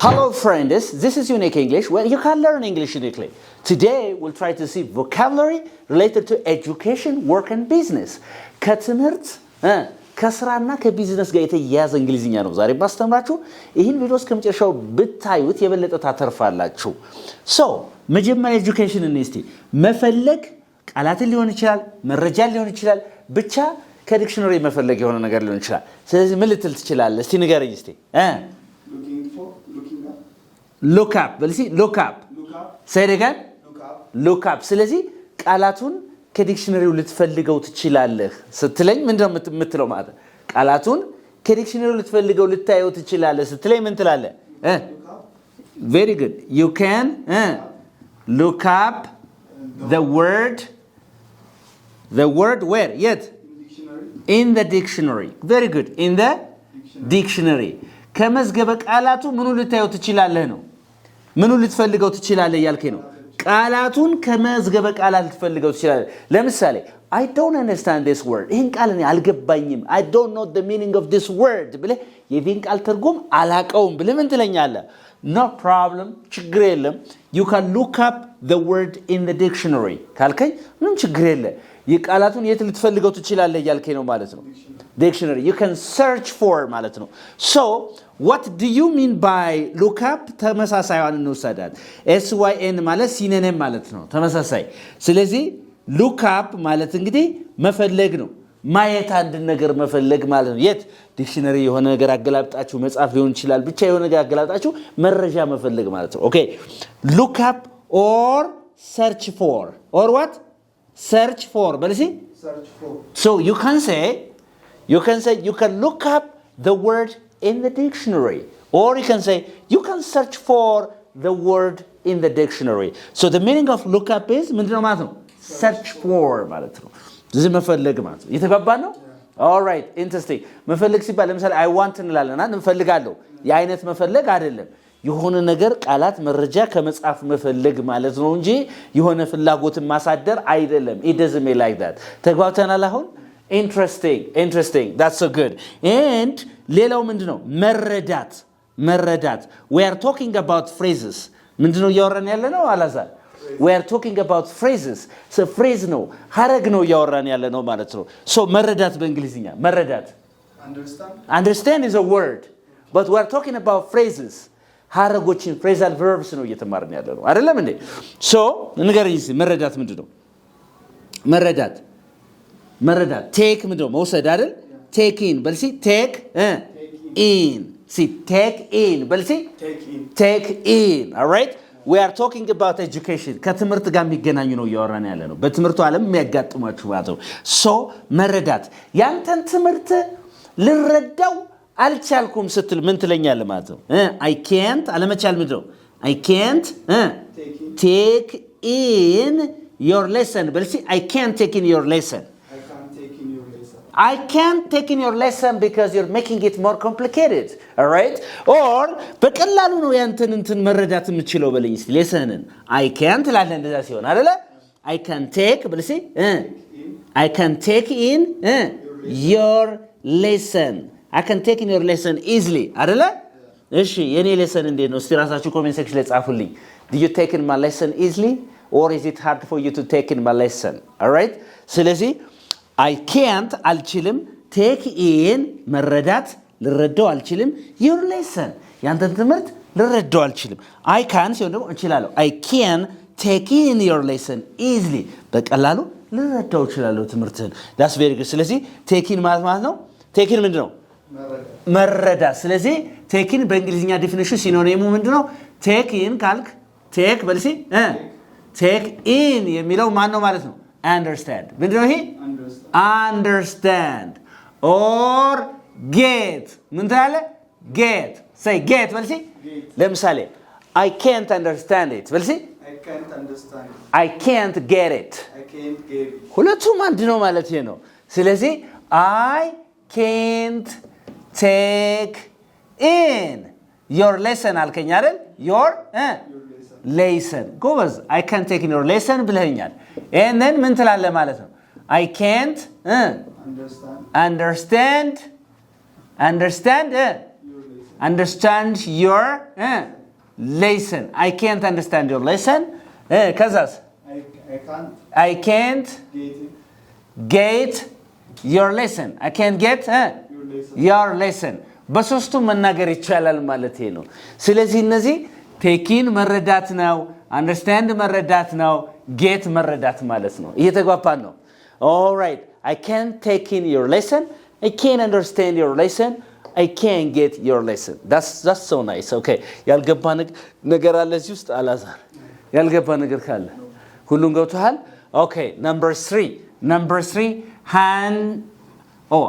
Hello friends, this is Unique English, where you can learn English uniquely. Today we'll try to see vocabulary related to education, work and business. ከትምህርት ከስራና ከቢዝነስ ጋር የተያያዘ እንግሊዝኛ ነው ዛሬ ማስተምራችሁ። ይህን ቪዲዮ እስከመጨረሻው ብታዩት የበለጠ ታተርፋላችሁ። መጀመሪያ ኤጁኬሽን እንስቲ መፈለግ ቃላትን ሊሆን ይችላል፣ መረጃ ሊሆን ይችላል፣ ብቻ ከዲክሽነሪ መፈለግ የሆነ ነገር ሊሆን ይችላል። ስለዚህ ምን ልትል ትችላለህ? እስቲ ንገረኝ እስቲ። Look up. Well, see, look up. Say it again. Look up. ስለዚህ ቃላቱን ከዲክሽነሪው ልትፈልገው ትችላለህ ስትለኝ ምንድነው የምትለው ማለት? ቃላቱን ከዲክሽነሪው ልትፈልገው ልታየው ትችላለህ ስትለኝ ምን ትላለህ? Very good. You can look up the word where? Yet? In the dictionary. Very good. In the dictionary. ከመዝገበ ቃላቱ ምኑ ልታየው ትችላለህ ነው? ምኑ ልትፈልገው ትችላለህ ያልከኝ ነው? ቃላቱን ከመዝገበ ቃላት ልትፈልገው ትችላለህ። ለምሳሌ I don't understand this word. ይሄን ቃል እኔ አልገባኝም. I don't know the meaning of this word ብለህ የዚህን ቃል ትርጉም አላቀውም ብለህ ምን ትለኛለህ? No problem. ችግር የለም. You can look up the word in the dictionary. ካልከኝ ምንም ችግር የለም. የቃላቱን የት ልትፈልገው ትችላለህ ያልከኝ ነው ማለት ነው። Dictionary. You can search for ማለት ነው. So, what do you mean by look up? ተመሳሳይዋን እንወስዳለን. SYN ማለት ሲኖኒም ማለት ነው። ተመሳሳይ። ስለዚህ look up ማለት እንግዲህ መፈለግ ነው። ማየት አንድ ነገር መፈለግ ማለት ነው። የት ዲክሽነሪ የሆነ ነገር አገላብጣችሁ መጻፍ ሊሆን ይችላል። ብቻ የሆነ ነገር አገላብጣችሁ መረጃ መፈለግ ማለት ነው። Okay. Look up or search for. Or what? Search for. But see? Search for. So you can say you can look up the word in the dictionary, or you can say you can search for the word in the dictionary. So the meaning of look up is ምንድነው ማለት ነው? Search for ማለት ነው። እዚህ መፈለግ ማለት ነው። የተባባል ነው? All right, interesting. መፈለግ ሲባል ለምሳሌ I want እንላለና እንፈልጋለሁ። የአይነት መፈለግ አይደለም። የሆነ ነገር ቃላት መረጃ ከመጻፍ መፈለግ ማለት ነው እንጂ የሆነ ፍላጎትን ማሳደር አይደለም። It doesn't mean like that. ተግባብተናል አሁን? Interesting. That's so good. And ሌላው ምንድነው? መረዳት. We are talking about phrases. ምንድነው እያወራን ያለነው አላዛር? We are talking about phrases. So phrase ነው ሐረግ ነው እያወራን ያለነው ማለት ነው። So መረዳት በእንግሊዝኛ መረዳት understand is a word, but we are talking about phrases. ሐረጎችን phrasal verbs ነው እየተማርን ያለነው አይደለም እንዴ? So ንገረኝ እስኪ መረዳት ምንድነው? መረዳት take ምንድነው? መውሰድ አይደል? take in በልሲ take in. See take in በልሲ take in. All right? We are talking about education. ከትምህርት ጋር የሚገናኙ ነው እያወራን ያለነው። በትምህርቱ ዓለም የሚያጋጥማችሁ ማለት ነው። So መረዳት ያንተን ትምህርት ልረዳው አልቻልኩም ስትል ምን ትለኛለህ ማለት ነው? I can't አለመቻል ምንድነው? I can't take in your lesson በልሲ I can't take in your lesson. I can't take in your lesson because you're making it more complicated. All right? Or በቀላሉ ነው ያንተን መረዳት የምትችለው በለኝ እስቲ lesson-ን I can't ላለ እንደዛ ሲሆን አይደለ? I can take በልሲ I can take in your lesson. I can take in your lesson easily. አይደለ? እሺ የኔ lesson እንዴት ነው? እስቲ ራሳችሁ ኮሜንት ሴክሽን ላይ ጻፉልኝ. Do you take in my lesson easily or is it hard for you to take in my lesson? All right? ስለዚህ I can't አልችልም take in መረዳት ልረዳው አልችልም your lesson ያንተን ትምህርት ልረዳው አልችልም I can ሲሆን ደግሞ እችላለሁ I can take in your lesson easily በቀላሉ ልረዳው እችላለሁ ትምህርትህን that's very good ስለዚህ take in ማለት ነው take in ምንድነው መረዳት ስለዚህ take in በእንግሊዝኛ ዲፊኒሽን ሲኖኒሙ ምንድነው take in ካልክ take በልሲ take in የሚለው ማን ነው ማለት ነው understand ምንድነው ይሄ understand or get ምን ትላለህ get say get በልሲ ለምሳሌ I can't understand it በልሲ I can't get it ሁለቱም አንድ ነው ማለት ነው ስለዚህ I can't take in your lesson አልከኝ አይደል your lesson ጎበዝ I can't take in your lesson ብለኸኛል and then ምን ትላለህ ማለት ነው I can't understand understand your lesson. I can't understand your lesson. ከዛስ I can't get your lesson. I can't get your lesson. በሶስቱም መናገር ይቻላል ማለት ነው። ስለዚህ እነዚህ ቴኪን መረዳት ነው፣ አንደርስታንድ መረዳት ነው፣ ጌት መረዳት ማለት ነው። እየተግባባን ነው? All right. I can't take in your lesson. I can't understand your lesson. I can't get your lesson. That's so nice. Okay. ያልገባ ነገር አለ እዚህ ውስጥ አላዛር? ያልገባ ነገር ካለ ሁሉም ገብቶሃል? Okay. Number 3.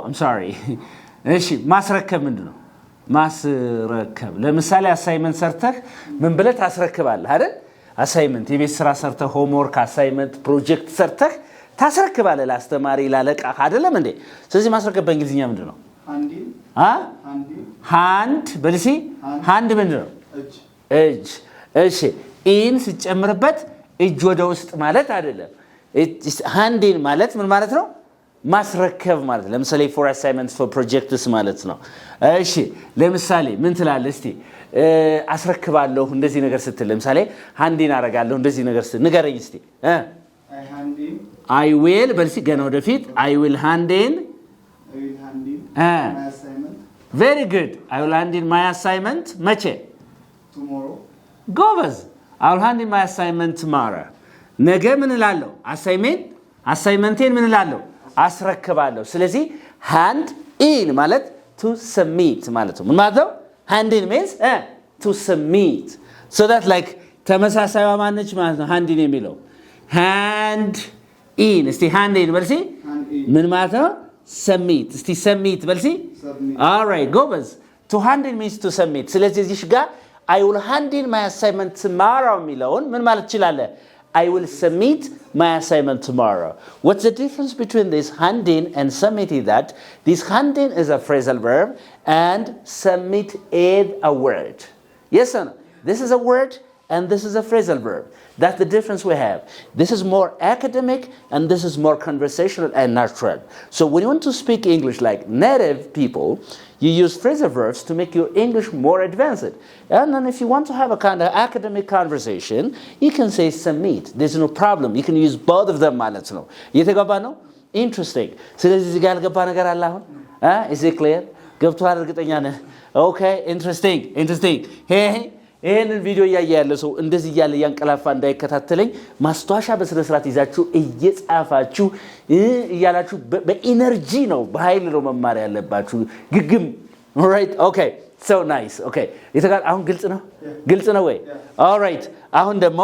I'm sorry. እሺ ማስረከብ ምንድነው? ማስረከብ ለምሳሌ አሳይመንት ሰርተህ ምን ብለህ ታስረክባለህ አይደል? አሳይመንት የቤት ስራ ሰርተህ ሆምወርክ አሳይመንት ፕሮጀክት ሰርተህ ታስረክባለህ ለአስተማሪ ላለቃ አይደለም እንዴ? ስለዚህ ማስረከብ በእንግሊዝኛ ምንድነው? ሃንድ በልሲ ሃንድ ምንድነው? እጅ። እሺ ኢን ሲጨምርበት እጅ ወደ ውስጥ ማለት አይደለም። ሃንድን ማለት ምን ማለት ነው? ማስረከብ ማለት ነው። ለምሳሌ for assignments for projects ማለት ነው። እሺ ለምሳሌ ምን ትላለህ እስቲ? አስረክባለሁ እንደዚህ ነገር ስትል ለምሳሌ ሃንድን አረጋለሁ እንደዚህ ነገር ስትል ንገረኝ እስቲ። I will በልሲ ገና ወደፊት I will hand in my assignment. Very good. I will hand in my assignment መቼ? Tomorrow. ጎበዝ። I will hand in my assignment tomorrow. ነገ ምን እላለሁ? አሳይመንቴን ምን እላለሁ? አስረክባለሁ። ስለዚህ hand in ማለት to submit ማለት ነው። ምን ማለት ነው? hand in means to submit. So that like ተመሳሳይዋ ማነች ማለት ነው hand in የሚለው hand in እስቲ hand in በልሲ ምን ማለት ነው? submit እስቲ submit በልሲ all right ጎበዝ to hand in means to submit ስለዚህ እዚህ ጋር I will hand in my assignment tomorrow የሚለውን ምን ማለት ይችላል? I will submit my assignment tomorrow. What's the difference between this handing and submitting? That this handing is a phrasal verb and submit is a word. Yes or no? This is a word and this is a phrasal verb. That's the difference we have. This is more academic and this is more conversational and natural. So when you want to speak English like native people, you use phrasal verbs to make your English more advanced. And then if you want to have a kind of academic conversation, you can say submit. There's no problem. You can use both of them ማለት ነው። እየተገባ ነው? Interesting. ስለዚህ እዚህ ጋር ያልገባ ነገር አለ አሁን? Is it clear? ገብቷል እርግጠኛ ነህ? Okay, interesting. ይሄንን ቪዲዮ እያየ ያለ ሰው እንደዚህ እያለ ያንቀላፋ እንዳይከታተለኝ ማስተዋሻ በስነ ስርዓት ይዛችሁ እየጻፋችሁ እያላችሁ በኢነርጂ ነው በኃይል ነው መማር ያለባችሁ ግግም alright okay so nice okay ይተጋር አሁን ግልጽ ነው ወይ alright አሁን ደግሞ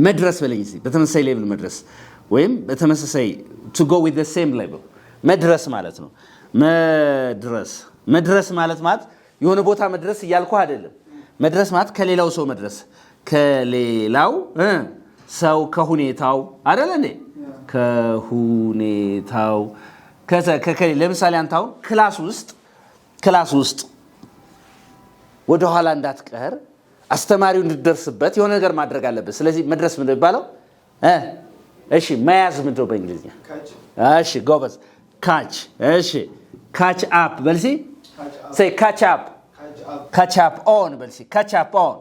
መድረስ በለኝ እስቲ በተመሳሳይ ሌቭል መድረስ ወይም በተመሳሳይ to go with the same level መድረስ ማለት ነው መድረስ ማለት የሆነ ቦታ መድረስ እያልኩ አይደለም መድረስ ማለት ከሌላው ሰው መድረስ ከሌላው ሰው ከሁኔታው አይደል እንዴ ከሁኔታው ለምሳሌ አንታው ክላስ ውስጥ ወደ ኋላ እንዳትቀር አስተማሪው እንድደርስበት የሆነ ነገር ማድረግ አለበት ስለዚህ መድረስ ምንድነው ይባለው እሺ መያዝ ምንድነው በእንግሊዝኛ እሺ ጎበዝ ካች እሺ ካች አፕ በልሲ say catch up on በልሲ catch up on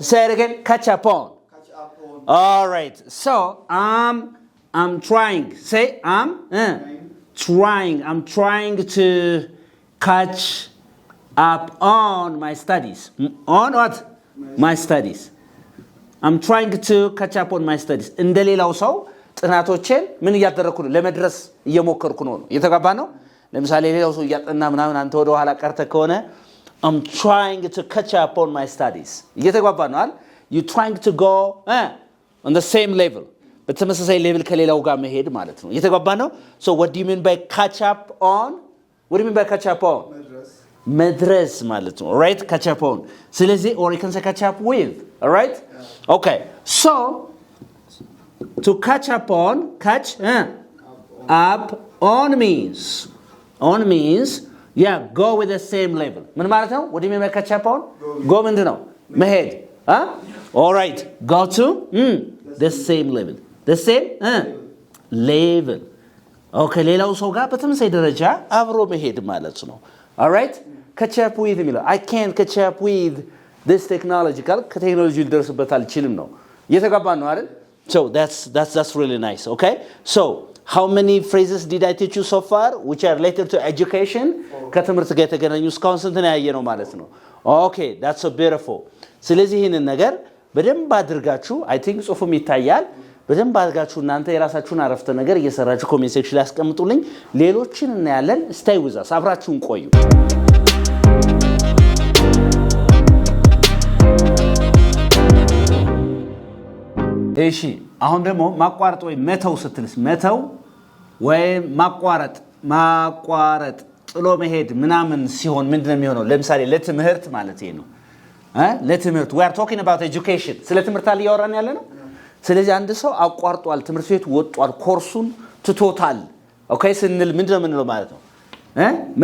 say it again catch up on all right so I'm trying say I'm trying to catch up on my studies on what my studies I'm trying to catch up on my studies እንደሌላው ሰው ጥናቶችን ምን እያደረኩ ነው ለመድረስ እየሞከርኩ ነው የተጋባ ነው ለምሳሌ ሌላው ሰው እያጠና ምናምን አንተ ወደ ኋላ ቀርተ ከሆነ I'm trying to catch up on my studies እየተጋባ ነው አይደል you trying to go on the same level በተመሳሳይ ሌቭል ከሌላው ጋር መሄድ ማለት ነው እየተጋባ ነው so what do you mean by catch up on what do you mean by catch up on መድረስ ማለት ነው right catch up on ስለዚህ or you can say catch up with all right okay so to catch up on catch up on means yeah go with the same level ምን ማለት ነው what do you mean by catch up on go ምንድነው መሄድ all right go to the same level ሌቭል ኦኬ ሌላው ሰው ጋር በተመሳሳይ ደረጃ አብሮ መሄድ ማለት ነው all right catch up with የሚለው I can't catch up with this technology ካል ከቴክኖሎጂ ልደርስበት አልችልም ነው እየተጋባን ነው አይደል so that's really nice okay so how many phrases did I teach you so far which are related to education ከትምህርት ጋር የተገናኙ እስካሁን ስንት ነው ያየነው ማለት ነው okay that's so beautiful ስለዚህ ይሄንን ነገር በደንብ አድርጋችሁ I think ጽሁፉም ይታያል በደንብ አድርጋችሁ እናንተ የራሳችሁን አረፍተ ነገር እየሰራችሁ ኮሜንት ሴክሽን ላይ አስቀምጡልኝ ሌሎችን እናያለን stay with us አብራችሁን ቆዩ እሺ አሁን ደግሞ ማቋረጥ ወይ መተው ስትልስ መተው ወይ ማቋረጥ ጥሎ መሄድ ምናምን ሲሆን ምንድነው የሚሆነው ለምሳሌ ለትምህርት ማለት ነው ለትምህርት we are talking about education ስለ ትምህርት አለ ያወራን ያለ ነው ስለዚህ አንድ ሰው አቋርጧል ትምህርት ቤት ወጥቷል ኮርሱን ትቶታል ኦኬ ስንል ምንድነው ምንለው ማለት ነው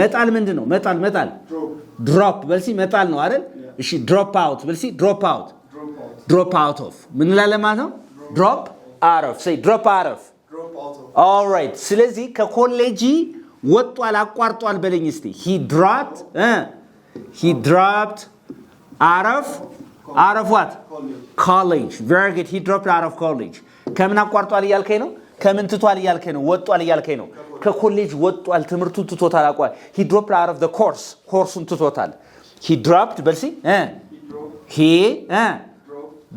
መጣል ምንድነው መጣል ድሮፕ በልሲ መጣል ነው አይደል እሺ ድሮፕ አውት በልሲ ድሮፕ out of ምን ላለ ማለት ነው drop out of say drop out of all right ስለዚህ ከኮሌጂ ወጥቷል አቋርጧል በለኝ እስቲ he dropped out of what college very good he dropped out of college ከምን አቋርጧል እያልከኝ ነው ከምን ትቷል እያልከኝ ነው ወጥቷል እያልከኝ ነው ከኮሌጅ ወጥቷል ትምህርቱን ትቶታል አቋርጧል he dropped out of the courseን ትቶታል he dropped በልሲ he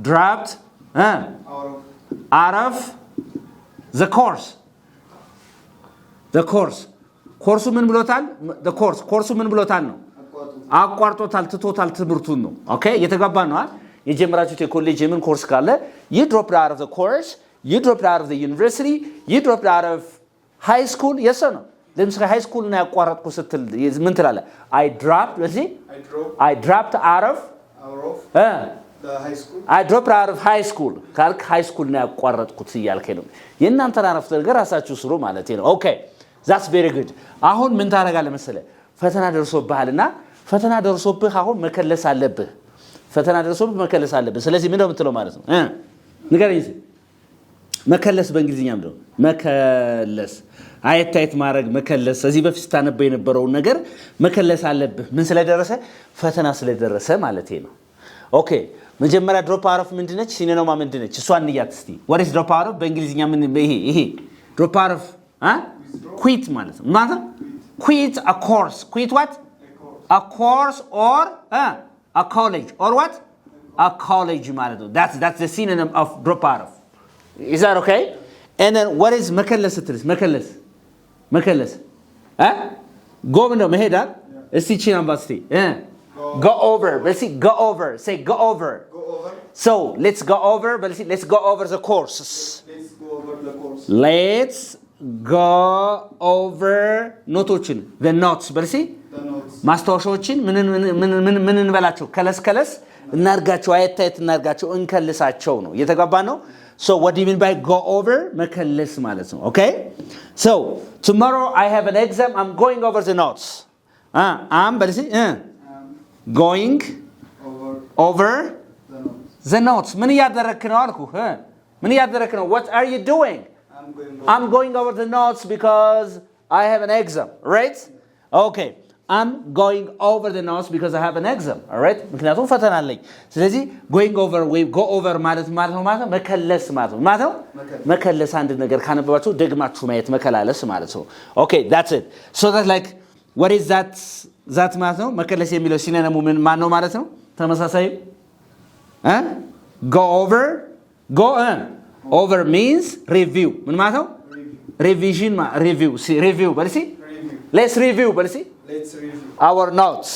dropped out of the course course ምን ብሎታል the course ምን ብሎታል ነው አቋርጦታል ትቶታል ትምህርቱን ነው ኦኬ እየተጋባን ነው የጀመራችሁት የኮሌጅ ምን ኮርስ ካለ you dropped out of the course you dropped out of the university you dropped out of high school yes or no ለምሳሌ high school ነው ያቋረጥኩ ስትል ምን ትላለህ I dropped out of the high school I dropped out of high school ካልክ high school ነው ያቋረጥኩት እያልከኝ ነው የእናንተን አረፍተ ነገር ራሳችሁ ስሩ ማለት ነው ኦኬ that's very good አሁን ምን ታረጋለህ መሰለ ፈተና ደርሶብሃልና ፈተና ደርሶብህ አሁን መከለስ አለብህ ስለዚህ ምን ነው የምትለው ማለት ነው ንገረኝ መከለስ በእንግሊዝኛ ምንድነው መከለስ አይታይት ማድረግ መከለስ እዚህ በፊት ታነበው የነበረው ነገር መከለስ አለብህ ምን ስለደረሰ ፈተና ስለደረሰ ማለት ነው ኦኬ መጀመሪያ ድሮፕ አውት ምንድነች ሲኖኒማ ምንድነች እሷን ንያት እስቲ what is drop out በእንግሊዝኛ ምን ይሄ drop out quit ማለት ነው quit a course quit what a course or a college or what a college ማለት ነው that's the synonym of drop out is that okay and then what is መከለስ ስትልስ መከለስ go ነው መሄድ እስቲ ቺናምባስቲ go over let's see go over say go over so let's go over let's go over the courses let's go over ኖቶችን the notes በልሲ ማስታወሻዎችን ምን እንበላቸው ከለስ እናርጋቸው አየታየት እናርጋቸው እንከልሳቸው ነው እየተጋባ ነው so what do you mean by go over መከለስ ማለት ነው okay so tomorrow I have an exam I'm going over the notes I'm በልሲ going over the notes ምን ያደረክ ነው አልኩ ምን ያደረክ ነው what are you doing I'm going over the notes because I have an exam right okay I'm going over the notes because I have an exam all right ምክንያቱም ፈተና አለኝ ስለዚህ going over we go over ማለት መከለስ ማለት ነው መከለስ አንድ ነገር ካነበባችሁ ደግማችሁ ማየት መከላለስ ማለት ነው okay that's it so that like what is that ማለት ነው መከለስ የሚለው ሲኖኒሙ ምን ማን ነው ማለት ነው ተመሳሳይ go over means review ምን ማለት ነው revision review በልሲ let's review በልሲ let's review our notes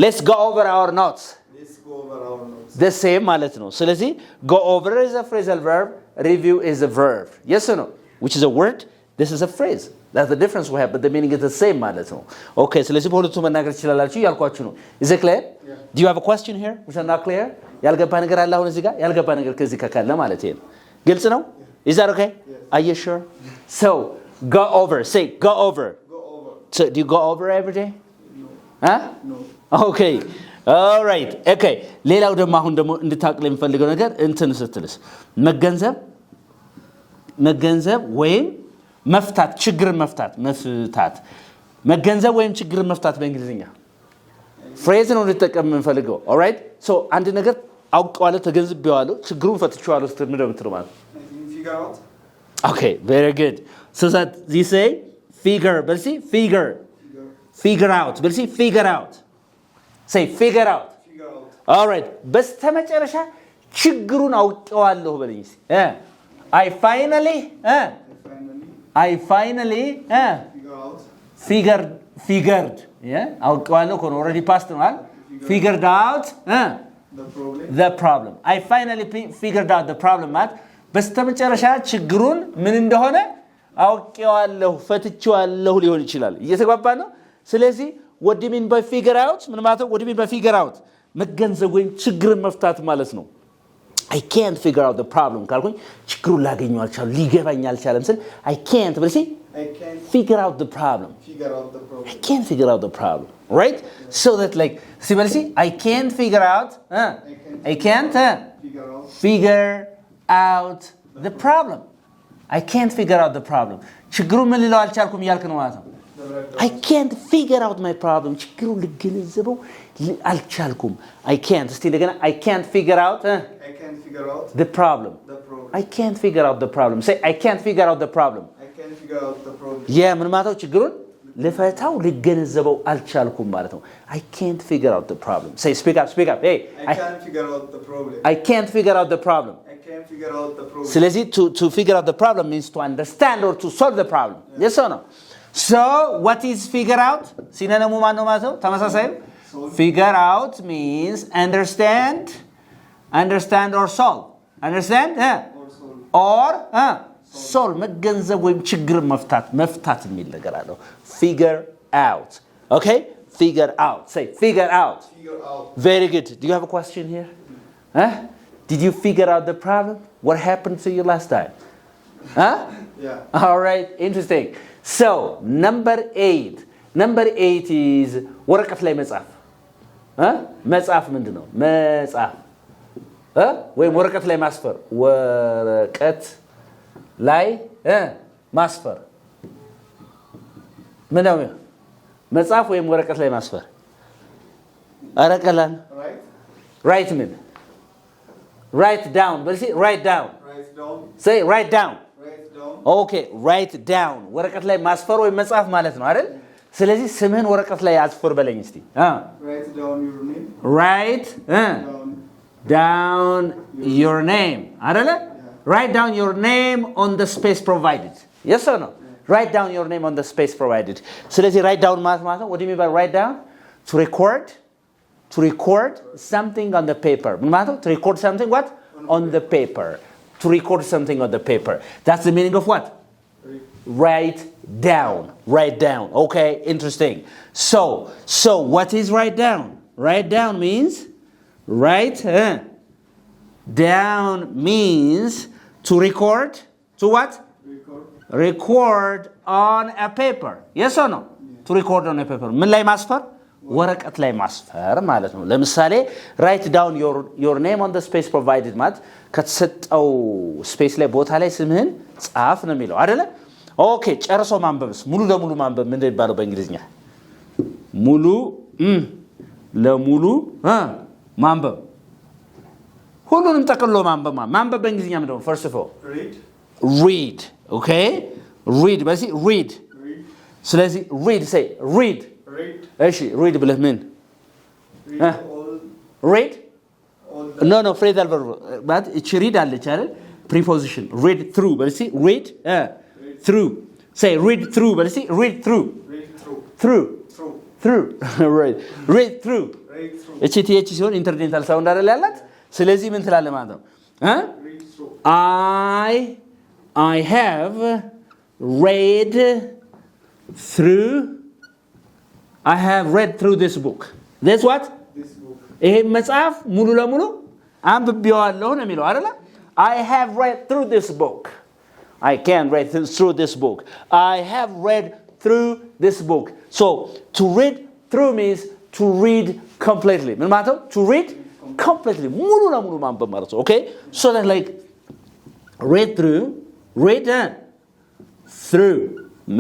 let's go over our notes the same ማለት ነው ስለዚህ go over is a phrasal verb review is a verb yes or no which is a word this is a phrase that's the difference we have but the meaning is the same ማለት ነው okay ስለዚህ በሁለቱ መናገር ይችላልላችሁ ያልኳችሁ ነው is it clear do you have a question here which are not clear ያልገባ ነገር አለ አሁን እዚህ ጋር ያልገባ ነገር ከዚህ ከካለ ማለት ነው ግልጽ ነው is that okay are you sure so go over say go over so do you go over every day no okay all right okay ሌላው ደግሞ አሁን ደግሞ እንድታቅል የምፈልገው ነገር እንትን ስትልስ መገንዘብ ወይም መፍታት ችግርን መፍታት መገንዘብ ወይም ችግርን መፍታት በእንግሊዝኛ ፍሬዝ ነው ልጠቀም የምንፈልገው። ኦልራይት ሶ አንድ ነገር አውቀዋለሁ ተገንዝቤዋለሁ ችግሩን ፈትቼዋለሁ ስትል ምን እንደምትለው ማለት figure out. Okay, very good. So that you say figure, but see figure out. But see figure out. Say figure out. Figure out. All right. በስተመጨረሻ ችግሩን አውቀዋለሁ በለኝ። I finally figured. Yeah? አውቀዋለሁ ኮን already past ነው አይደል? Figured out the problem. I finally figured out the problem ማለት በስተመጨረሻ ችግሩን ምን እንደሆነ አውቀዋለሁ ፈትቼዋለሁ ሊሆን ይችላል። እየተግባባ ነው። ስለዚህ what do you mean by figure out? ምን ማለት ነው? what do you mean by figure out? መገንዘብ ወይም ችግርን መፍታት ማለት ነው። I can't figure out the problem ካልኩኝ ችግሩን ላገኘው አልቻለም ሊገባኝ አልቻለም ስል I can't but see figure out the problem. I can't figure out the problem. Right? So that like see I can't figure out I can't figure out the problem. I can't figure out the problem. ችግሩን ምን ልለው አልቻልኩም እያልክ ነው ማለት ነው። I can't figure out my problem. ችግሩን ልገነዘበው አልቻልኩም። I can't እስቲ እንደገና I can't figure out the problem. I can't figure out the problem. Say I can't figure out the problem. Yeah, ምን ማለት ነው? ችግሩን ልፈታው ልገነዘበው አልቻልኩም ማለት ነው። I can't figure out the problem. Say speak up. Hey, I can't figure out the problem. I can't figure out the problem. ስለዚህ to figure out the problem means to understand or to solve the problem. Yes or no? So what is figure out? ሲነነሙ ማን ነው ማለት ነው? ተመሳሳይ figure out means understand or solve. Understand? Or solve መገንዘብ ወይም ችግር መፍታት የሚል ነገር አለው። Figure out. Okay? Figure out. Say figure out. Very good. Do you have a question here? Did you figure out the problem? What happened to you last time? Yeah. All right. Interesting. So, number 8. Number 8 is ወረቀት ላይ መጻፍ. መጻፍ ምንድን ነው? መጻፍ. ወይም ወረቀት ላይ ማስፈር. ወረቀት ላይ ማስፈር. ምን ነው? መጻፍ ወይም ወረቀት ላይ ማስፈር. አረቀላን. Write ምን? Write down. But see, write down. Say write down. Okay, write down. ወረቀት ላይ ማስፈር ወይ መጻፍ ማለት ነው አይደል? ስለዚህ ስምህን ወረቀት ላይ አስፈር በለኝ እስቲ። Write down your name. Write down your name. አይደለ? Write down your name on the space provided. Yes or no? Write down your name on the space provided. ስለዚህ write down ማለት ነው. What do you mean by write down? To record something on the paper. To record something what? On the paper. To record something on the paper. That's the meaning of what? Write down. Write down. Okay, interesting. So what is write down? Write down means down means to record. To what? Record on a paper. Yes or no? To record on a paper. ምን ላይ ማስፈር? ወረቀት ላይ ማስፈር ማለት ነው። ለምሳሌ write down your name on the space provided ማለት ከተሰጠው ስፔስ ላይ ቦታ ላይ ስምህን ጻፍ ነው የሚለው አይደለ? ኦኬ ጨርሶ ማንበብስ ሙሉ ለሙሉ ማንበብ ምን እንደሚባለው በእንግሊዝኛ? ሙሉ ለሙሉ ማንበብ ሁሉንም ጠቅልሎ ማንበብ በእንግሊዝኛ ምንድን ነው? First of all read. Okay? Read በዚህ read. ስለዚህ read say read. እሺ read ብለህ ምን? read? No phrasal verb ማለት እቺ read አለች አይደል? preposition read through በዚህ read through. Say read through በዚህ read through. Right. read through. እቺ ቲኤች ሲሆን ኢንተርዴንታል ሳውንድ አይደል ያላት? ስለዚህ ምን ትላለህ ማለት ነው? I have read through this book. That's what? This book. ይሄ መጽሐፍ ሙሉ ለሙሉ አንብቤዋለሁ ነው የሚለው አይደል? I have read through this book. I can read through this book. I have read through this book. So, to read through means to read completely. ምን ማለት ነው? To read completely. ሙሉ ለሙሉ ማንበብ ማለት ነው. Okay? So that like read through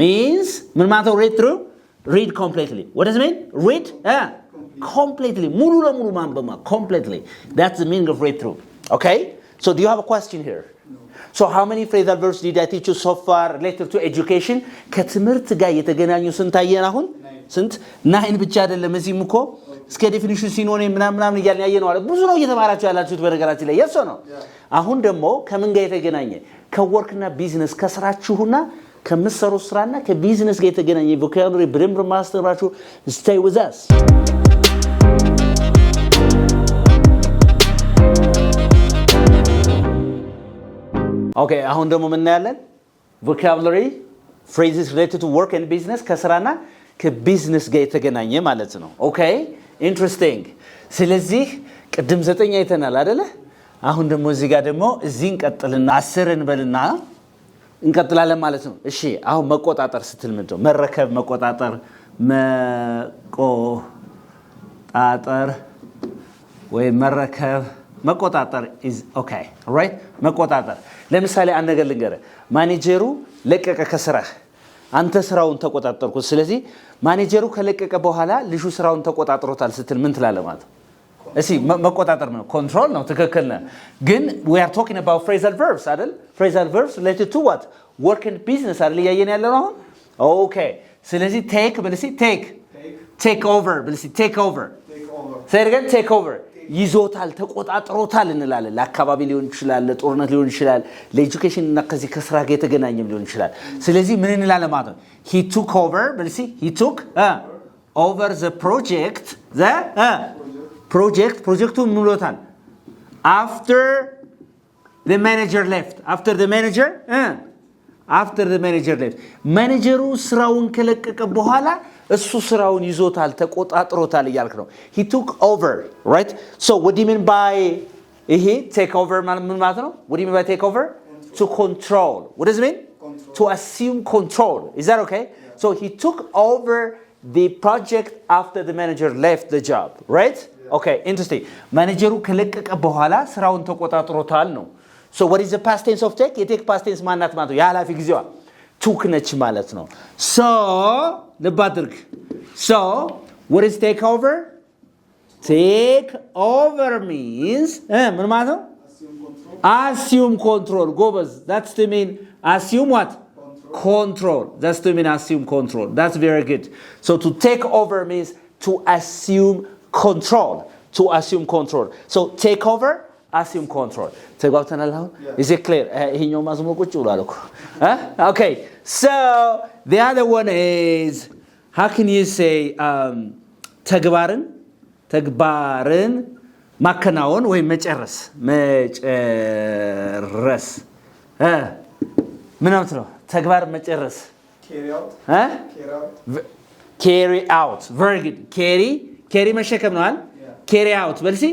means ምን ማለት ነው? read through read completely. What does it mean? Read completely ሙሉ ለሙሉ ማንበብ completely that's the meaning of read through okay so do you have a question here so how many phrasal verbs did I teach you so far related to education ከትምህርት ጋር የተገናኙ ስንት አየን አሁን ስንት 9 ብቻ አይደለም እዚህም እኮ እስከ ዴፊኒሽን ሲኖር ምናምን እያልን ያየነው አለ ብዙ ነው እየተማራችሁ ያላችሁት በነገራችን ላይ የሶ ነው አሁን ደግሞ ከምን ጋር የተገናኘ ከወርክና ቢዝነስ ከስራችሁና ከምትሰሩ ስራና ከቢዝነስ ጋር የተገናኘ vocabulary በደንብ ማስተማራችሁ stay with us okay አሁን ደግሞ ምን እናያለን vocabulary phrases related to work and business ከስራና ከቢዝነስ ጋር የተገናኘ ማለት ነው okay interesting ስለዚህ ቅድም 9 አይተናል አይደለ አሁን ደግሞ እዚህ ጋር ደግሞ እዚህ እንቀጥልና 10 እንበልና እንቀጥላለን ማለት ነው እሺ አሁን መቆጣጠር ስትል ምንድነው መረከብ መቆጣጠር መቆጣጠር ወይ መረከብ መቆጣጠር is okay right መቆጣጠር ለምሳሌ አንድ ነገር ልንገር ማኔጀሩ ለቀቀ ከስራህ አንተ ስራውን ተቆጣጣርኩ ስለዚህ ማኔጀሩ ከለቀቀ በኋላ ልጁ ስራውን ተቆጣጥሮታል ስትል ምን ትላለህ ማለት እሺ መቆጣጠር ነው ኮንትሮል ነው ትክክል ነው ግን we are talking about phrasal verbs አይደል phrasal verbs related to what work and business አይደል ያየን ያለው ነው okay ስለዚህ take ብለሲ take over ብለሲ take over say it again take over ይዞታል ተቆጣጥሮታል እንላለን ለአካባቢ ሊሆን ይችላል ለጦርነት ሊሆን ይችላል ለኤጁኬሽን እና ከዚህ ከስራ ጋር የተገናኘም ሊሆን ይችላል ስለዚህ ምን እንላለን ማለት ነው he took over ብለሲ he took over the project project ምን ብሎታል after the manager left after the manager left ማኔጀሩ ስራውን ከለቀቀ በኋላ እሱ ስራውን ይዞታል ተቆጣጥሮታል እያልክ ነው he took over right so what do you mean by he take over ምን ማለት ነው what do you mean by take over to control what does it mean to assume control is that okay so he took over the project after the manager left the job right okay interesting ማኔጀሩ ከለቀቀ በኋላ ስራውን ተቆጣጥሮታል ነው so what is the past tense of take የቴክ past tense ማናት ማለት ነው ያላፊ ጊዜዋ took ነች ማለት ነው so ለባድርግ so what is take over means ምን ማለት ነው assume control ጎበዝ that's the mean assume what control that's the mean assume control that's very good so to take over means to assume control so take over assume control ተጓብተናል አሁን is it clear ይሄኛው ማዝሞ ቁጭ ብሏል እኮ okay so the other one is how can you say ተግባርን ማከናወን ወይ መጨረስ ምን ማለት ነው ተግባር መጨረስ carry out very good carry መሸከም ነው አይደል carry out በልሲ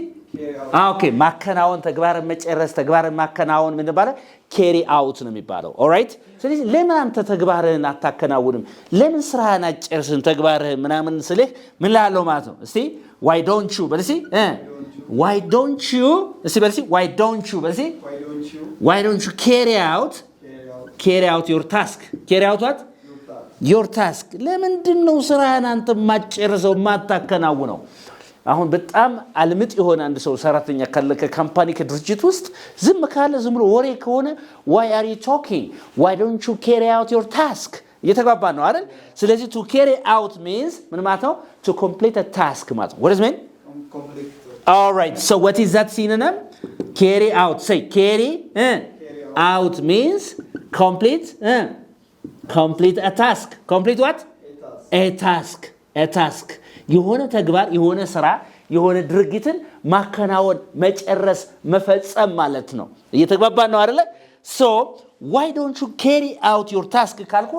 okay ማከናወን ተግባርን መጨረስ ተግባርን ማከናወን ምን ይባላል carry out ነው የሚባለው all right ስለዚህ ለምን አንተ ተግባርን አታከናውንም ለምን ስራህን አጨርስን ተግባርህን ምናምን ስለህ ምን ላለው ማለት ነው እስቲ why don't you በልሲ why don't you እስቲ በልሲ why don't you carry out your task carry out what your task ለምንድነው ስራህን አንተ ማጨርሰው ማታከናውነው አሁን በጣም አልምጥ የሆነ አንድ ሰው ሰራተኛ ካለ ከካምፓኒ ከድርጅት ውስጥ ዝም ካለ ዝም ብሎ ወሬ ከሆነ why are you talking why don't you carry out your task እየተግባባ ነው አይደል ስለዚህ to carry out means ምን ማለት ነው to complete a task ማለት what does it mean complete all right so what is that synonym carry out say carry out means complete a task complete what a task የሆነ ተግባር የሆነ ስራ የሆነ ድርጊትን ማከናወን መጨረስ መፈጸም ማለት ነው እየተግባባ ነው አይደለ so why don't you carry out your task ካልኩ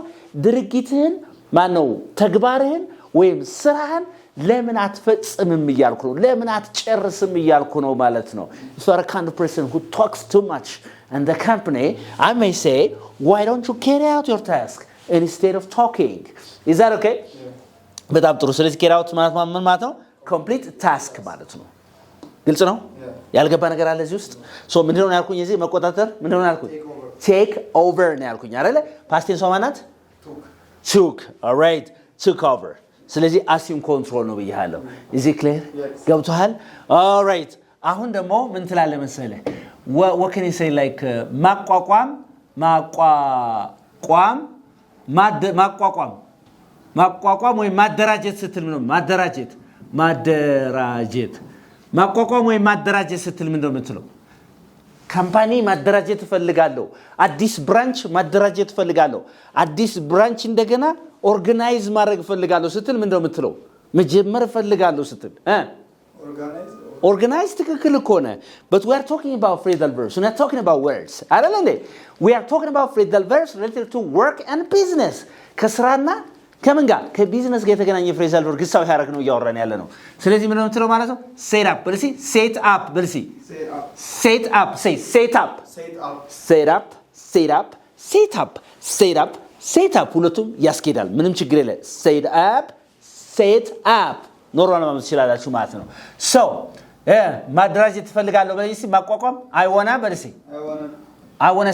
ድርጊትህን ማነው ተግባርህን ወይም ስራህን ለምን አትፈጽምም እያልኩ ነው ለምን አትጨርስም እያልኩ ነው ማለት ነው if you are a kind of person who talks too much and the company I may say why don't you carry out your task instead of talking is that okay በጣም ጥሩ ስለዚህ carry out ማለት ምን ማለት ነው complete task ማለት ነው ግልጽ ነው ያልገባ ነገር አለ እዚህ ውስጥ ሶ ምንድነው ያልኩኝ እዚህ መቆጣጠር ምንድነው ያልኩኝ take over ነው ያልኩኝ አይደለ past tense ማናት took all right took over ስለዚህ assume control ነው ብያለሁ is it clear ገብቷል all right አሁን ደግሞ ምን ትላለህ መሰለህ what can you say like ማቋቋም ወይ ማደራጀት ስትል ምን ነው ማደራጀት ማቋቋም ወይ ማደራጀት ስትል ምን ነው የምትለው ካምፓኒ ማደራጀት ፈልጋለሁ አዲስ ብራንች ማደራጀት ፈልጋለሁ አዲስ ብራንች እንደገና ኦርጋናይዝ ማድረግ ፈልጋለሁ ስትል ምን ነው የምትለው መጀመር ፈልጋለሁ ስትል organize ትክክል እኮ ነው but we are talking about phrasal verbs we're not talking about words አይደል we are talking about phrasal verbs related to work and business ከስራና ከምን ጋር ከቢዝነስ ጋር የተገናኘ phrasal verb ግሳው ያረግ ነው ያወራን ያለ ነው ስለዚህ ምን ነው የምትለው ማለት ነው set up በልሲ set up በልሲ set up say set up ሁለቱም ያስኬዳል ምንም ችግር የለ set up ኖርማል ማለት ይችላልላችሁ ማለት ነው so ማደራጀት ትፈልጋለሁ በልሲ ማቋቋም I wanna በልሲ I wanna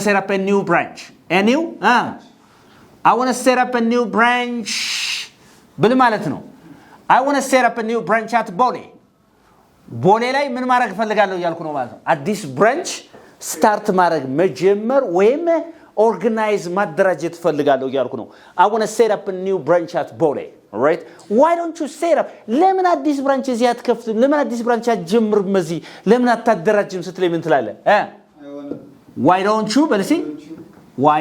set up a new branch I want to set up a new branch ብል ማለት ነው I want to set up a new branch at ቦሌ ላይ ምን ማድረግ ፈልጋለሁ እያልኩ ነው ማለት ነው አዲስ ብራንች ስታርት ማድረግ መጀመር ወይም ኦርጋናይዝ ማደራጀት ፈልጋለሁ እያልኩ ነው I want to set up a new branch at ቦሌ alright why don't you set up ለምን አዲስ ብራንች እዚህ አትከፍትም ለምን አዲስ ብራንች አትጀምርም እዚህ ለምን አታደራጅም ስትለኝ ምን ትላለህ why don't you በልሲ why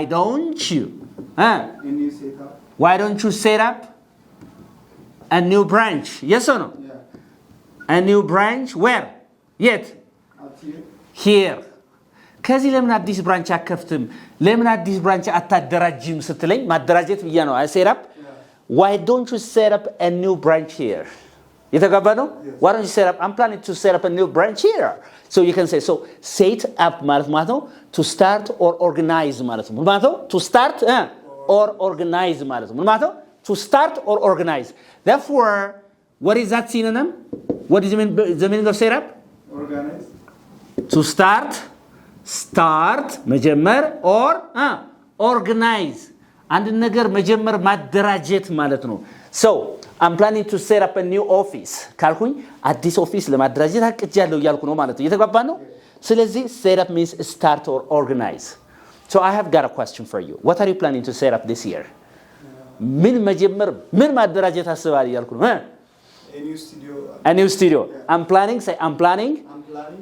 don't you set up a new branch yes or no a new branch where yet here ከዚህ ለምን አዲስ ብራንች አከፍትም ለምን አዲስ ብራንች አታደራጅም ስትለኝ ማደራጀት ብያ ነው I set up why don't you set up a new branch here የተጋባ ነው why don't you set up I'm planning to set up a new branch here so you can say so set up ማለት ነው to start or organize ማለት ነው ማለት ነው to start or organize ማለት ነው ማለት ነው to start or organize therefore what is that synonym what is the meaning of set up organize to start መጀመር or organize አንድ ነገር መጀመር ማደራጀት ማለት ነው so I'm planning to set up a new office ካልኩኝ አዲስ ኦፊስ ለማደራጀት አቅጃለሁ እያልኩ ነው ማለት ነው እየተግባባን ነው ስለዚህ set up means start or organize so I have got a question for you what are you planning to set up this year ምን መጀመር ምን ማደራጀት አስባለሁ እያልኩ ነው a new studio I'm planning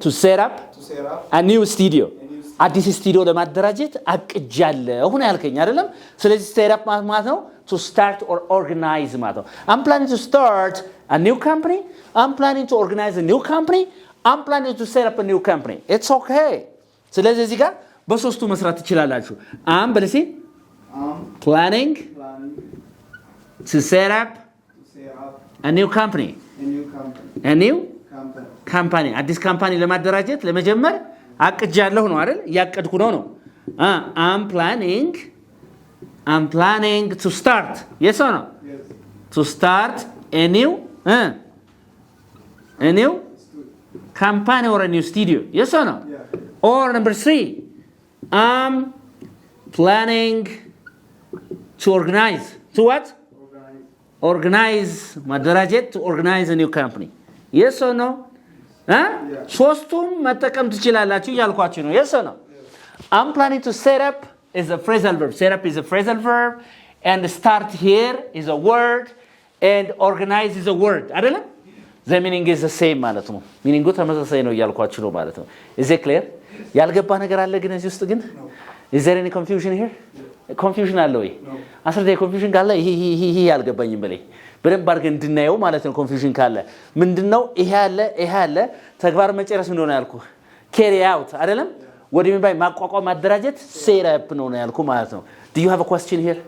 to set up a new studio አዲስ ስቱዲዮ ለማደራጀት አቅጃለሁ ነው ያልከኝ አይደለም ስለዚህ set up ማለት ነው to start or organize ማለት ነው I'm planning to start a new company I'm planning to organize a new company I'm planning to set up a new company it's okay ስለዚህ እዚህ ጋር በሶስቱ መስራት ትችላላችሁ በልሲ planning to set up a new company አዲስ ካምፓኒ ለማደራጀት ለመጀመር አቅጃለሁ ነው አይደል ያቀድኩ ነው I'm planning to start yes or no yes to start a new company or a new studio yes or no yeah. or number 3 I'm planning to organize to what organize ማደራጀት to organize a new company yes or no ሶስቱም መጠቀም ትችላላችሁ ያልኳችሁ ነው yes or no I'm planning to set up is a phrasal verb set up is a phrasal verb and start here is a word and organize is a word አይደለም the meaning is the same ማለት ነው meaning ተመሳሳይ ነው ያልኳችሁ ነው ማለት ነው is it clear ያልገባ ነገር አለ ግን እዚህ ውስጥ ግን is there any confusion here confusion አለ ወይ አስርቴ confusion ካለ ይሄ ያልገባኝም በለኝ በደንብ አድርገን እንድናየው ማለት ነው confusion ካለ ምንድነው ይሄ አለ ተግባር መጨረስ እንደሆነ ያልኩ carry out አይደለም what do you mean by ማቋቋም ማደራጀት set up ነው ያልኩ ማለት ነው do you have a question here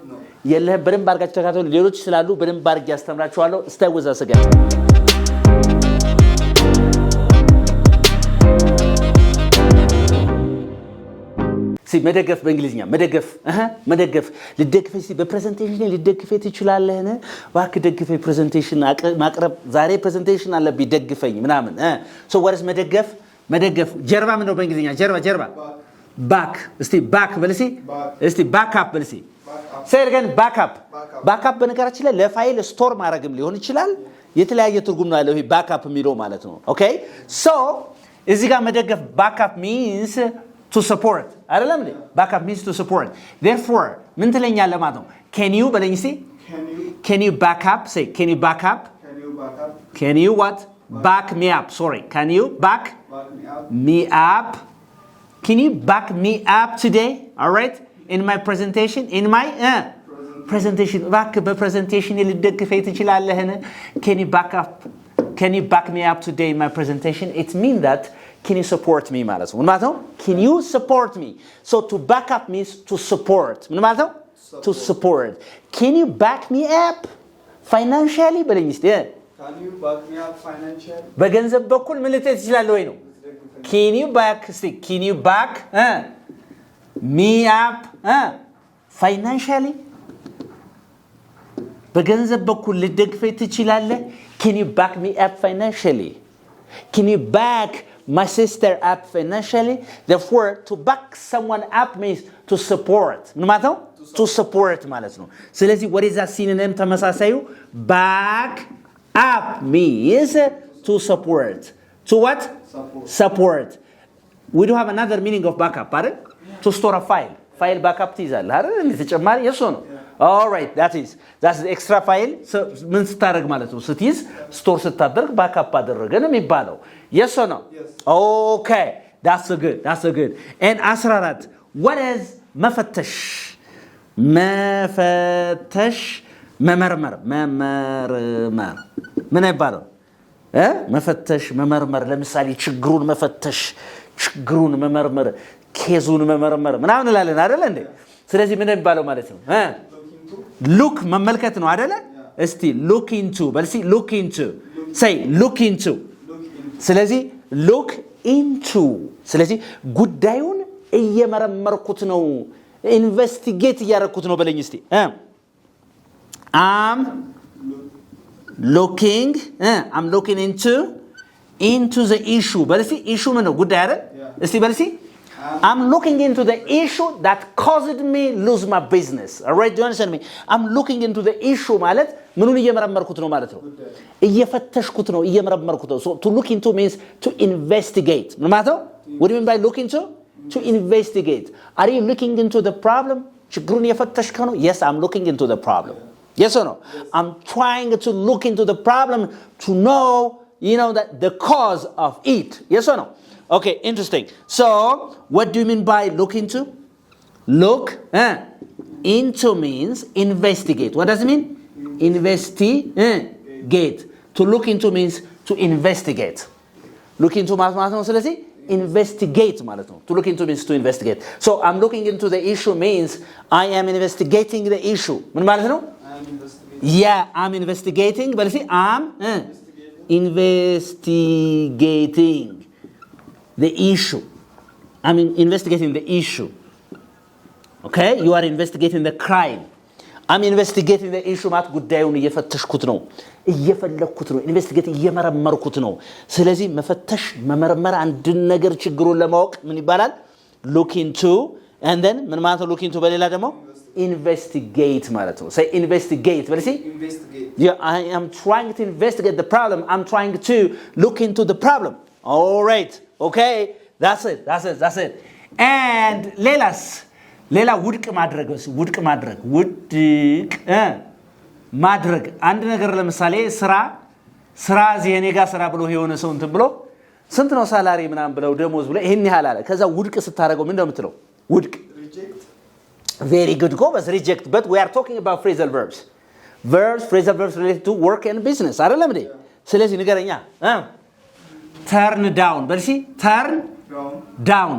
የለህ በደንብ አድርጋችሁ ተካተሉ ሌሎች ስላሉ በደንብ አድርጌ አስተምራችኋለሁ stay with us again መደገፍ በእንግሊዝኛ መደገፍ ልደግፈኝ በፕሬዘንቴሽን ልደግፈኝ ትችላለህና ባክ ደግፈኝ ፕሬዘንቴሽን ማቅረብ ዛሬ ፕሬዘንቴሽን አለብኝ ደግፈኝ ምናምን so what is መደገፍ ጀርባ ምን ነው በእንግሊዝኛ ጀርባ back እስቲ back በልሲ እስቲ back up በልሲ say it again backup በነገራችን ላይ ለፋይል ስቶር ማድረግም ሊሆን ይችላል የተለያየ ትርጉም ነው ያለው ይሄ backup የሚለው ማለት ነው okay so እዚህ ጋር መደገፍ backup means to support አይደለም እንዴ backup means to support therefore ምን ትለኛለህ ማለት ነው can you በለኝ እስቲ can you back up say can you back up can you what back me up sorry can you back me up can you back me up today all right in my presentation in my presentation back በpresentation ልደግፈኝ ትችላለህን can you back me up today in my presentation it means that can you support me ማለት ነው ምን ማለት ነው can you support me so to back up means to support ምን ማለት ነው to support can you back me up financially በለኝ እስቲ can you back me up financially በገንዘብ በኩል ምን ልትይ ትችላለህ ወይ ነው can you back me up financially በገንዘብ በኩል ልትደግፈኝ ትችላለህ can you back me up financially can you back my sister up financially therefore to back someone up means to support ምን ማለት ነው to support ማለት ነው ስለዚህ what is that synonym ተመሳሳዩ back up means to support to what support we do have another meaning of backup አይደል to store a file backup ትይዛለህ አይደል እንዴ ተጨማሪ የሱ ነው all right that's the extra file ምን ስታደርግ ማለት ነው ስትይዝ ስቶር ስታደርግ backup አደረገ ነው የሚባለው yes or no okay that's good and 14 what is መፈተሽ መመርመር ምን ይባላል መፈተሽ መመርመር ለምሳሌ ችግሩን መፈተሽ ችግሩን መመርመር ኬዙን መመርመር ምናምን እንላለን አይደል እንዴ ስለዚህ ምን ይባላል ማለት ነው look መመልከት ነው አይደለ እስቲ look into በልሲ look into say look into ስለዚህ look into ስለዚህ ጉዳዩን እየመረመርኩት ነው ኢንቨስቲጌት እያደረኩት ነው በለኝ እስቲ I'm looking into the issue በልሲ issue ምን ነው ጉዳይ አይደል እስቲ በልሲ I'm looking into the issue that caused me lose my business all right do you understand me I'm looking into the issue ማለት ምኑን እየመረመርኩት ነው ማለት ነው እየፈተሽኩት ነው እየመረመርኩት ነው so to look into means to investigate ምን ማለት ነው what do you mean by look into to investigate are you looking into the problem ችግሩን እየፈተሽከው ነው yes I'm looking into the problem yes or no I'm trying to look into the problem to know that the cause of it yes or no okay interesting so what do you mean by look into look into means investigate what does it mean investigate to look into means to investigate look into ማለት ነው ስለዚህ investigate ማለት ነው to look into means to investigate so I'm looking into the issue means I am investigating the issue ምን ማለት ነው I'm investigating but see I'm investigating the issue I'm investigating the issue okay you are investigating the crime I'm investigating the issue ማለት ጉዳዩን እየፈተሽኩት ነው እየፈለኩት ነው ኢንቨስቲጌት እየመረመርኩት ነው ስለዚህ መፈተሽ መመርመር አንድ ነገር ችግሩን ለማወቅ ምን ይባላል look into and then ምን ማለት ነው look into በሌላ ደግሞ investigate ማለት ነው say investigate በል see investigate yeah I am trying to investigate the problem I'm trying to look into the problem all right okay that's it and ሌላ ውድቅ ማድረግ አንድ ነገር ለምሳሌ ስራ እኔ ጋር ስራ ብሎ የሆነ ሰው እንትን ብሎ ስንት ነው ሳላሪ ምናምን ብለው ደሞዝ ብሎ ይሄን ያህል አለ ከዛ ውድቅ ስታረገው ምን እንደምትለው ውድቅ reject very good go but reject but we are talking about phrasal verbs related to work and business አይደለም እንዴ ስለዚህ ንገረኛ turn down በልሲ turn down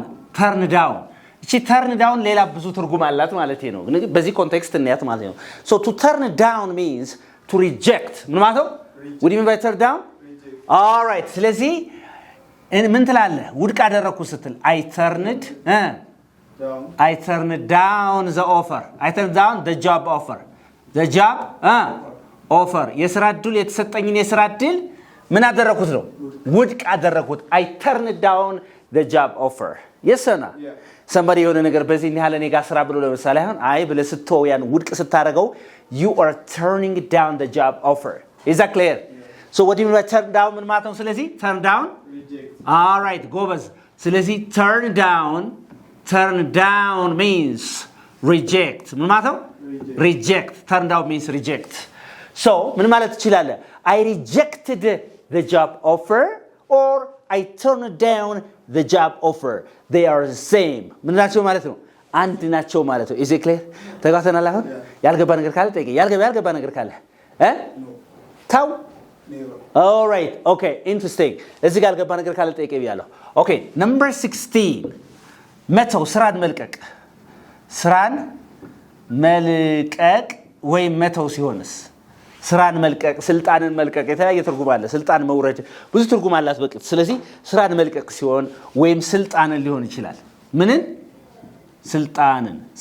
እቺ turn down ሌላ ብዙ ትርጉም አላት ማለት ነው በዚህ ኮንቴክስት እንያት ማለት ነው so to turn down means to reject ምን ማለት ነው what do you mean by turn down all right ስለዚህ ምን ትላለህ ውድቅ አደረኩ ስትል I turned down the offer I turned down the job offer የሥራ ዕድል የተሰጠኝን የሥራ ዕድል ምን አደረኩት ነው ውድቅ አደረኩት I turned down the job offer. Yes or no? Yeah. somebody የሆነ ነገር በዚህ ያህል እኔ ጋር ስራ ብሎ ለምሳሌ አሁን አይ ብለህ ስትተው ያን ውድቅ ስታደርገው you are turning down the job offer. Is that clear? So what do you mean by turn down? ምን ማለት ነው? ስለዚህ turn down? Reject. All right, ጎበዝ። ስለዚህ turn down means reject. ምን ማለት ነው? Reject. Turn down means reject. So ምን ማለት ትችላለህ? I rejected the job offer or I turned down the job offer. They are the same. ምን ናቸው ማለት ነው? አንድ ናቸው ማለት ነው። Is it clear? ተጋተናል አሁን? ያልገባ ነገር ካለ ጠይቀኝ። ያልገባ ነገር ካለ ታው Never. All right. Okay. Interesting. እዚህ ጋር ያልገባ ነገር ካለ ጠይቀኝ ብያለሁ። Okay. Number 16. መተው ስራን መልቀቅ። ስራን መልቀቅ ወይም መተው ሲሆንስ? ስራን መልቀቅ፣ ስልጣንን መልቀቅ የተለያየ ትርጉም አለ። ስልጣን መውረድ ብዙ ትርጉም አላት በቅጥ። ስለዚህ ስራን መልቀቅ ሲሆን ወይም ስልጣንን ሊሆን ይችላል። ምንን?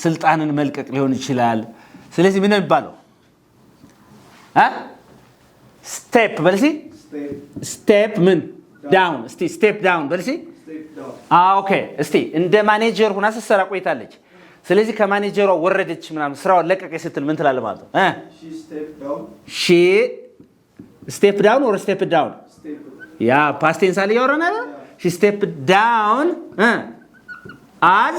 ስልጣንን መልቀቅ ሊሆን ይችላል። ስለዚህ ምን ይባላል? ስቴፕ በልሲ ስቴፕ ምን ዳውን እስቲ ስቴፕ ዳውን በልሲ Step down. ኦኬ እስቲ እንደ ማኔጀር ሆና ስትሰራ ቆይታለች። ስለዚህ ከማኔጀሯ ወረደች ምናምን ስራውን ለቀቀች ስትል ምን ትላለህ ማለት ነው? She stepped down. ሺ ስቴፕ ዳውን ኦር ስቴፕ ዳውን Step. ያ ፓስት ቴንስ አለ ያወራና ሺ ስቴፕ ዳውን አዝ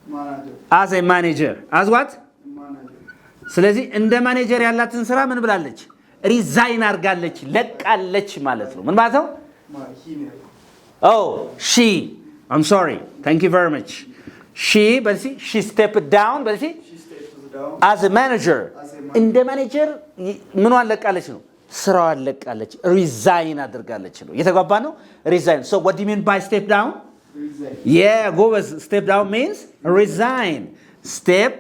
Manager. አዝ ኤ ማኔጀር አዝ ዋት Manager. ስለዚህ እንደ ማኔጀር ያላትን ስራ ምን ብላለች? ሪዛይን አድርጋለች፣ ለቃለች ማለት ነው። ምን ማለት ነው? He never. Oh, she. I'm sorry. Thank you very much. She stepped down, She stepped down. as a manager. እንደ ማኔጀር ምኗን ለቃለች ነው? ስራዋን ለቃለች፣ ሪዛይን አድርጋለች ነው። እየተግባባ ነው? ሪዛይን. So what do you mean by step down? Resign. Yeah, go with step down means resign. Step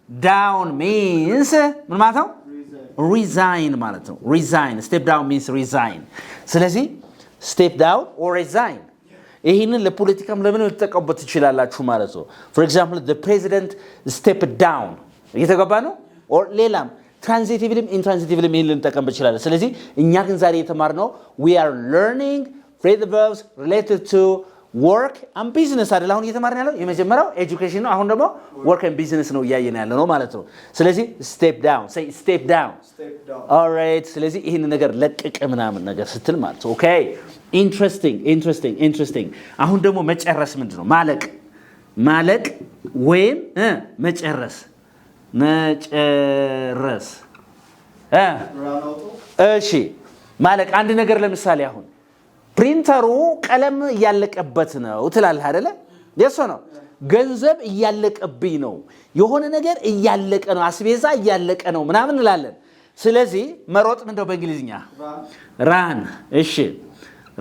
down means ምን ማለት ነው? Resign. resign ማለት ነው። resign. Step down means resign. ስለዚህ step down or resign. ይህንን ለፖለቲካም ለምን ልትጠቀሙበት ትችላላችሁ ማለት ነው። for example the president stepped down እየተገባ ነው or ሌላም transitively intransitively ይህን ልንጠቀምበት ይችላል። ስለዚህ እኛ ግን ዛሬ የተማርነው we are learning phrasal verbs related to work and business አይደል? አሁን እየተማርን ያለው የመጀመሪያው ኤጁኬሽን ነው። አሁን ደግሞ work and business ነው እያየን ያለ ነው ማለት ነው። ስለዚህ step down say step down. Step down. all right ስለዚህ ይህን ነገር ለቅቅ ምናምን ነገር ስትል ማለት ነው። ኦኬ ኢንትረስቲንግ አሁን ደግሞ መጨረስ ምንድን ነው? ማለቅ ወይም መጨረስ Run out of. እሺ ማለቅ አንድ ነገር ለምሳሌ አሁን ፕሪንተሩ ቀለም እያለቀበት ነው ትላለህ አይደለ? የሶ ነው ገንዘብ እያለቀብኝ ነው፣ የሆነ ነገር እያለቀ ነው፣ አስቤዛ እያለቀ ነው ምናምን እንላለን። ስለዚህ መሮጥ ምንድነው በእንግሊዝኛ? ራን። እሺ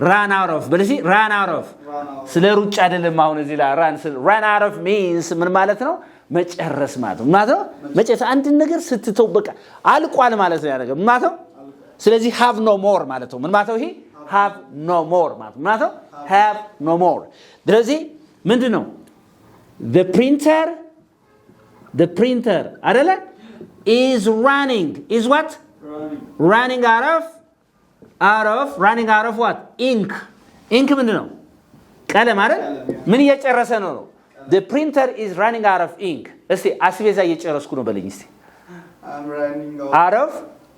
ራን አውት ኦፍ በለሲ ራን አውት ኦፍ ስለ ሩጫ አይደለም። አሁን እዚህ ላይ ራን አውት ኦፍ ሚንስ ምን ማለት ነው? መጨረስ ማለት ነው። ማለት ነው መጨረስ አንድ ነገር ስትተው በቃ አልቋል ማለት ነው ያደረገ ማለት ነው። ስለዚህ have no more ማለት ነው። ምን ማለት ነው ይሄ? have no more ማለት ነው። ማለት ነው have no more። ስለዚህ ምንድነው? the printer አይደለ? is running is what? running out of what? ink ምንድነው? ቀለም አይደል? ምን እየጨረሰ ነው? the printer is running out of ink። እስቲ አስቤዛ እየጨረስኩ ነው በለኝ እስቲ። I'm running out of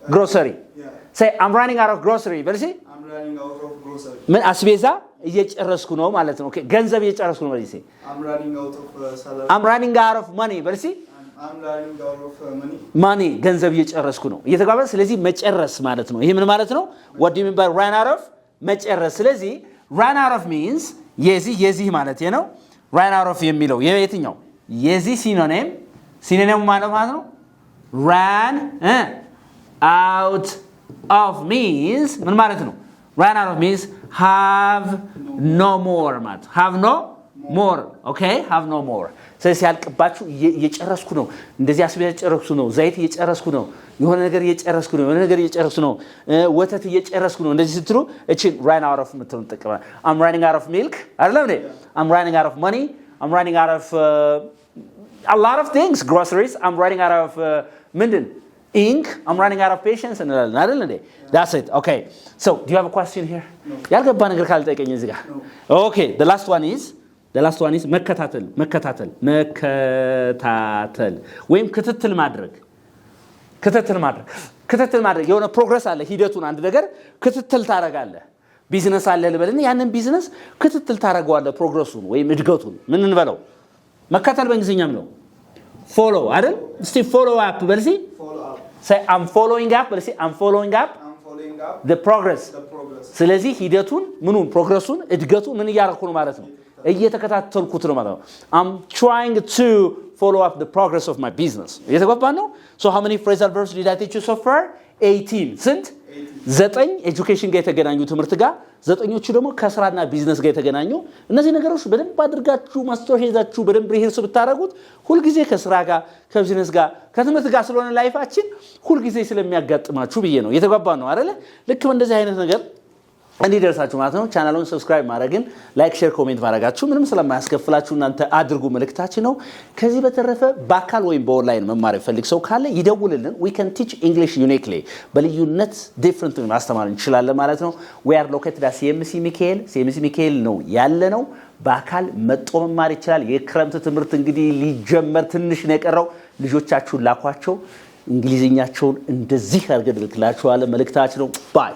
grocery. Yeah. say I'm running out of grocery በል እስቲ። I'm running out of grocery. ምን አስቤዛ እየጨረስኩ ነው ማለት ነው። ኦኬ ገንዘብ እየጨረስኩ ነው በል እስቲ። I'm running out of salary. I'm running out of money በል እስቲ። I'm running out of money. money ገንዘብ እየጨረስኩ ነው። እየተጓባን ስለዚህ መጨረስ ማለት ነው። ይሄ ምን ማለት ነው? what do you mean by run out of? መጨረስ። ስለዚህ run out of means የዚህ ማለት ነው። run out of የሚለው የየትኛው? የዚህ ሲኖኒም ማለት ነው። run out of means ምን ማለት ነው? run out of means have no more ማለት have no more. okay have no more። ስለዚህ ያልቅባችሁ እየጨረስኩ ነው፣ እንደዚህ አስቤዛ እየጨረስኩ ነው፣ ዘይት እየጨረስኩ ነው፣ የሆነ ነገር እየጨረስኩ ነው፣ ወተት እየጨረስኩ ነው እንደዚህ ስትሉ እቺ run out of ምትሉን ተጠቀማ። I'm running out of milk አይደለም እንዴ? I'm running out of money. I'm running out of a lot of things, groceries. I'm running out of ምንድን ink I'm running out of patience እንላለን አይደል እንዴ that's it okay so do you have a question here ያልገባ ነገር ካለ ጠይቀኝ እዚህ ጋር okay the last one is መከታተል ወይም ክትትል ማድረግ የሆነ ፕሮግረስ አለ ሂደቱን አንድ ነገር ክትትል ታረጋለህ ቢዝነስ አለ ልበልና ያንን ቢዝነስ ክትትል ታረጋዋለህ ፕሮግረሱን ወይም እድገቱን ምን እንበለው መከታተል በእንግሊዝኛም ነው follow አይደል እስቲ follow up በልሲ say I'm following up በልሲ I'm following up the progress ስለዚህ ሂደቱን ምኑን ፕሮግረሱን እድገቱን ምን ያረኩ ነው ማለት ነው እየተከታተልኩት ነው ማለት ነው I'm trying to follow up the progress of my business እየተገባ ነው so how many phrasal verbs did I teach you so far 18 ስንት 9 ኤጁኬሽን ጋር የተገናኙ ትምህርት ጋር 9ኞቹ ደግሞ ከስራና ቢዝነስ ጋር የተገናኙ እነዚህ ነገሮች በደንብ አድርጋችሁ ማስተር ሄዛችሁ በደንብ ሪሄርስ ብታረጉት ሁሉ ጊዜ ከስራ ጋር ከቢዝነስ ጋር ከትምህርት ጋር ስለሆነ ላይፋችን ሁሉ ጊዜ ስለሚያጋጥማችሁ ብዬ ነው እየተገባ ነው አይደለ ልክ እንደዚህ አይነት ነገር እንዲደርሳችሁ ማለት ነው ቻናሉን ሰብስክራይብ ማድረግን ላይክ ሼር ኮሜንት ማድረጋችሁ ምንም ስለማያስከፍላችሁ እናንተ አድርጉ መልእክታችን ነው ከዚህ በተረፈ በአካል ወይም በኦንላይን መማር ይፈልግ ሰው ካለ ይደውልልን we can teach English uniquely በልዩነት different ማስተማር እንችላለን ማለት ነው we are located at CMC ሚካኤል ነው ያለ ነው በአካል መጥቶ መማር ይችላል የክረምት ትምህርት እንግዲህ ሊጀመር ትንሽ ነው የቀረው ልጆቻችሁን ላኳቸው እንግሊዝኛቸውን እንደዚህ አድርገን ልክላችኋለን መልእክታችን ነው ባይ